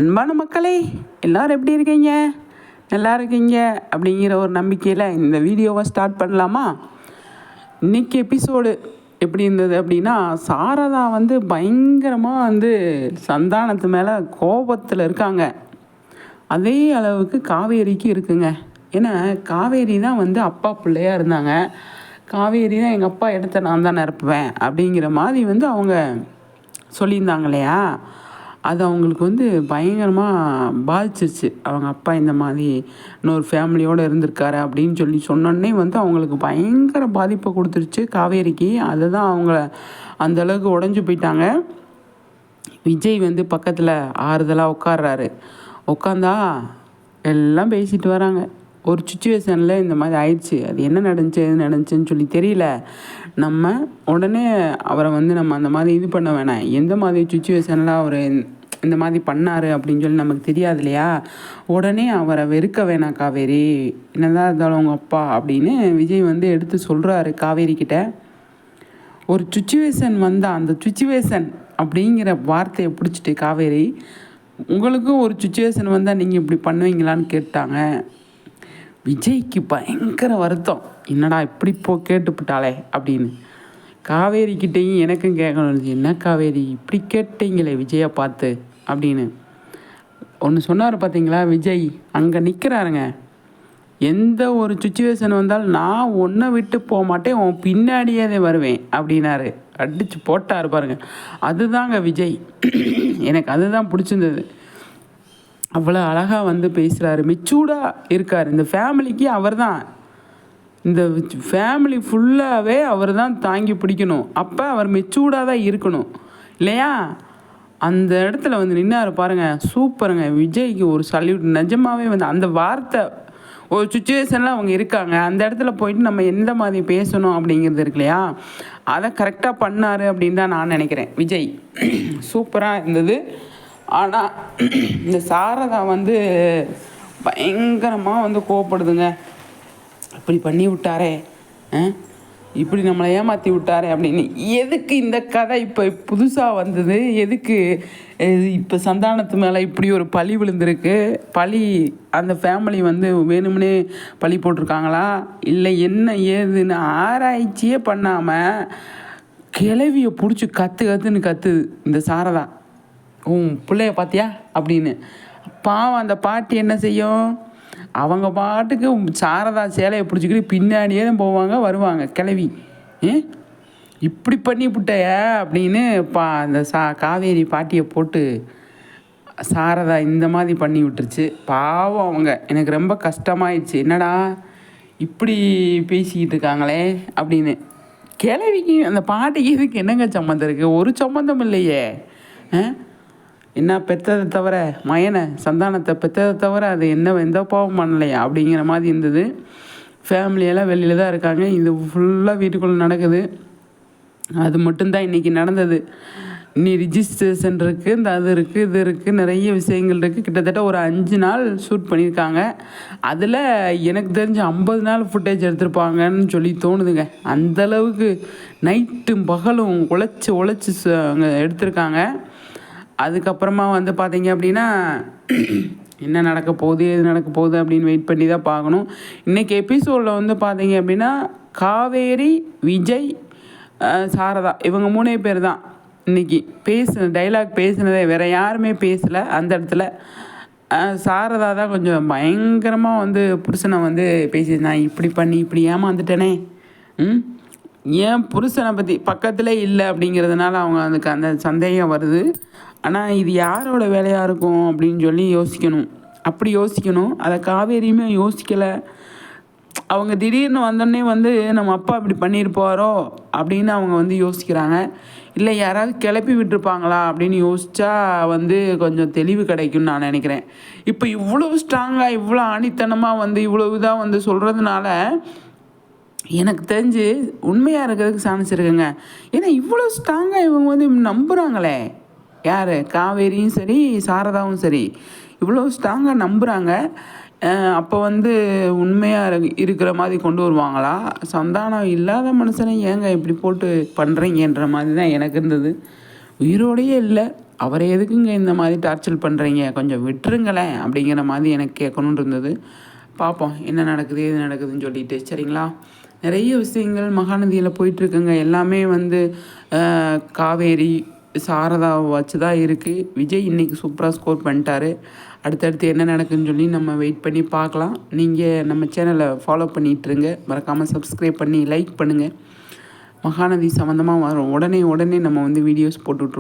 அன்பான மக்களே, எல்லோரும் எப்படி இருக்கீங்க? நல்லா இருக்கீங்க அப்படிங்கிற ஒரு நம்பிக்கையில் இந்த வீடியோவை ஸ்டார்ட் பண்ணலாமா? இன்றைக்கி எபிசோடு எப்படி இருந்தது அப்படின்னா, சாரதா பயங்கரமாக சந்தானத்து மேலே கோபத்தில் இருக்காங்க. அதே அளவுக்கு காவேரிக்கு இருக்குங்க. ஏன்னா காவேரி தான் அப்பா பிள்ளையாக இருந்தாங்க. காவேரி தான் எங்கள் அப்பா இடத்த நான் தான் நிரப்புவேன் அப்படிங்கிற மாதிரி அவங்க சொல்லியிருந்தாங்க இல்லையா? அது அவங்களுக்கு பயங்கரமாக பாதிச்சிருச்சு. அவங்க அப்பா இந்த மாதிரி இன்னொரு ஃபேமிலியோடு இருந்திருக்காரு அப்படின்னு சொன்னோடனே அவங்களுக்கு பயங்கர பாதிப்பை கொடுத்துருச்சு காவேரிக்கு. அதை தான் அவங்கள அந்தளவுக்கு உடஞ்சி போயிட்டாங்க. விஜய் பக்கத்தில் ஆறுதலாக உட்கார்றாரு. உட்காந்தா எல்லாம் பேசிட்டு வராங்க. ஒரு சுச்சுவேஷனில் இந்த மாதிரி ஆயிடுச்சு. அது என்ன நடந்துச்சு எது நடந்துச்சுன்னு சொல்லி தெரியல. நம்ம உடனே அவரை நம்ம அந்த மாதிரி இது பண்ண வேணாம். எந்த மாதிரி சுச்சுவேஷனில் அவர் இந்த மாதிரி பண்ணார் அப்படின்னு சொல்லி நமக்கு தெரியாது இல்லையா? உடனே அவரை வெறுக்க வேணாம் காவேரி, என்னதான் இருந்தாலும் அவங்க அப்பா அப்படின்னு விஜய் எடுத்து சொல்கிறாரு காவேரிக்கிட்ட. ஒரு சுச்சுவேஷன் வந்தால் அந்த சுச்சுவேஷன் அப்படிங்கிற வார்த்தையை பிடிச்சிட்டு காவேரி, உங்களுக்கும் ஒரு சுச்சுவேஷன் வந்தால் நீங்கள் இப்படி பண்ணுவீங்களான்னு கேட்டாங்க. விஜய்க்கு பயங்கர வருத்தம், என்னடா இப்படி கேட்டுப்பிட்டாளே அப்படின்னு. காவேரிக்கிட்டையும் எனக்கும் கேட்கணும், என்ன காவேரி இப்படி கேட்டீங்களே விஜயை பார்த்து அப்படின்னு ஒன்று சொன்னார் பார்த்தீங்களா? விஜய் அங்கே நிற்கிறாருங்க. எந்த ஒரு சுச்சுவேஷன் வந்தாலும் நான் ஒன்றை விட்டு போக மாட்டேன், உன் பின்னாடியே வருவேன் அப்படின்னாரு. அடித்து போட்டார் பாருங்க. அதுதாங்க விஜய். எனக்கு அதுதான் பிடிச்சிருந்தது. அவ்வளோ அழகாக பேசுகிறாரு, மெச்சூர்டாக இருக்கார். இந்த ஃபேமிலிக்கு அவர் தான், இந்த ஃபேமிலி ஃபுல்லாகவே அவர் தான் தாங்கி பிடிக்கணும். அப்போ அவர் மெச்சூர்டாக தான் இருக்கணும் இல்லையா? அந்த இடத்துல நின்னார் பாருங்கள், சூப்பருங்க. விஜய்க்கு ஒரு சல்யூட். நிஜமாகவே அந்த வார்த்தை ஒரு சுச்சுவேஷனில் அவங்க இருக்காங்க, அந்த இடத்துல போயிட்டு நம்ம எந்த மாதிரி பேசணும் அப்படிங்கிறது இருக்கு இல்லையா? அதை கரெக்டாக பண்ணார் அப்படின்னு தான் நான் நினைக்கிறேன். விஜய் சூப்பராக இருந்தது. ஆனால் இந்த சாரதா பயங்கரமாக கோவப்படுதுங்க. இப்படி பண்ணி விட்டாரே, இப்படி நம்மளை ஏமாற்றி விட்டாரே அப்படின்னு. எதுக்கு இந்த கதை இப்போ புதுசாக வந்தது? எதுக்கு இப்போ சந்தானத்து மேலே இப்படி ஒரு பழி விழுந்திருக்கு? பழி அந்த ஃபேமிலி வேணும்னே பழி போட்டிருக்காங்களா, இல்லை என்ன ஏதுன்னு ஆராய்ச்சியே பண்ணாமல் கிளவியை பிடிச்சி கத்துன்னு கத்துது இந்த சாரதா. பிள்ளைய பார்த்தியா அப்படின்னு. பாவம் அந்த பாட்டி என்ன செய்யும்? அவங்க பாட்டுக்கு சாரதா சேலையை பிடிச்சிக்கிட்டு பின்னாடியே தான் போவாங்க வருவாங்க. கிளவி இப்படி பண்ணி விட்டைய அப்படின்னு அந்த காவேரி பாட்டியை போட்டு சாரதா இந்த மாதிரி பண்ணி விட்டுருச்சு. பாவம் அவங்க. எனக்கு ரொம்ப கஷ்டமாயிடுச்சு. என்னடா இப்படி பேசிக்கிட்டு இருக்காங்களே அப்படின்னு. கிளவிக்கு அந்த பாட்டிக்கு இதுக்கு என்னங்க சம்மந்தம் இருக்குது? ஒரு சம்மந்தம் இல்லையே. என்ன பெற்றதை தவிர, மயனை சந்தானத்தை பெற்றதை தவிர அது எந்த பாவம் பண்ணலையா அப்படிங்கிற மாதிரி இருந்தது. ஃபேமிலியெல்லாம் வெளியில் தான் இருக்காங்க, இது ஃபுல்லாக வீட்டுக்குள்ளே நடக்குது. அது மட்டும்தான் இன்றைக்கி நடந்தது. இன்னி ரிஜிஸ்ட்ரேஷன் இருக்குது, இந்த அது இருக்குது இது இருக்குது, நிறைய விஷயங்கள் இருக்குது. கிட்டத்தட்ட ஒரு 5 நாள் ஷூட் பண்ணியிருக்காங்க. அதில் எனக்கு தெரிஞ்சு 50 நாள் ஃபுட்டேஜ் எடுத்திருப்பாங்கன்னு சொல்லி தோணுதுங்க. அந்தளவுக்கு நைட்டும் பகலும் உழைச்சி அங்கே எடுத்திருக்காங்க. அதுக்கப்புறமா பார்த்தீங்க அப்படின்னா என்ன நடக்க போகுது எது நடக்க போகுது அப்படின்னு வெயிட் பண்ணி தான் பார்க்கணும். இன்றைக்கி எபிசோடில் பார்த்தீங்க அப்படின்னா காவேரி, விஜய், சாரதா இவங்க 3 பேர் தான் இன்றைக்கி டைலாக் பேசினதே. வேறு யாருமே பேசலை அந்த இடத்துல. சாரதா தான் கொஞ்சம் பயங்கரமாக புருஷனை பேசியிருந்தான். இப்படி பண்ணி இப்படி ஏமாந்துட்டேனே, ஏன் புருஷனை பற்றி பக்கத்தில் இல்லை அப்படிங்கிறதுனால அவங்க அந்த சந்தேகம் வருது. ஆனால் இது யாரோட வேலையாக இருக்கும் அப்படின்னு சொல்லி யோசிக்கணும். அப்படி யோசிக்கணும். அதை காவேரியுமே யோசிக்கலை. அவங்க திடீர்னு வந்தோடனே நம்ம அப்பா இப்படி பண்ணியிருப்பாரோ அப்படின்னு அவங்க யோசிக்கிறாங்க. இல்லை யாராவது கிளப்பி விட்டுருப்பாங்களா அப்படின்னு யோசித்தா கொஞ்சம் தெளிவு கிடைக்கும்னு நான் நினைக்கிறேன். இப்போ இவ்வளோ ஸ்ட்ராங்காக இவ்வளோ ஆணித்தனமாக இவ்வளோ இதாக சொல்கிறதுனால எனக்கு தெரிஞ்சு உண்மையாக இருக்கிறதுக்கு சான்ஸ் இருக்குங்க. ஏன்னா இவ்வளோ ஸ்ட்ராங்காக இவங்க நம்புகிறாங்களே, யார் காவேரியும் சரி சாரதாவும் சரி இவ்வளோ ஸ்ட்ராங்காக நம்புகிறாங்க. அப்போ உண்மையாக இருக்கிற மாதிரி கொண்டு வருவாங்களா? சந்தானம் இல்லாத மனுஷனை ஏங்க இப்படி போட்டு பண்ணுறீங்கன்ற மாதிரி தான் எனக்கு இருந்தது. உயிரோடையே இல்லை, அவரை எதுக்குங்க இந்த மாதிரி டார்ச்சர் பண்ணுறீங்க, கொஞ்சம் விட்டுருங்களேன் அப்படிங்கிற மாதிரி எனக்கு கேட்கணுன்னு இருந்தது. பார்ப்போம் என்ன நடக்குது எது நடக்குதுன்னு சொல்லிட்டு. சரிங்களா, நிறைய விஷயங்கள் மகாநதியில் போயிட்டுருக்குங்க. எல்லாமே வந்து காவேரி சாரதாவை வச்சு தான் இருக்குது. விஜய் இன்றைக்கி சூப்பராக ஸ்கோர் பண்ணிட்டாரு. அடுத்தடுத்து என்ன நடக்குதுன்னு சொல்லி நம்ம வெயிட் பண்ணி பார்க்கலாம். நீங்கள் நம்ம சேனலை ஃபாலோ பண்ணிகிட்ருங்க, மறக்காமல் சப்ஸ்கிரைப் பண்ணி லைக் பண்ணுங்கள். மகாநதி சம்மந்தமாக வரும் உடனே நம்ம வந்து வீடியோஸ் போட்டுட்ருக்கோம்.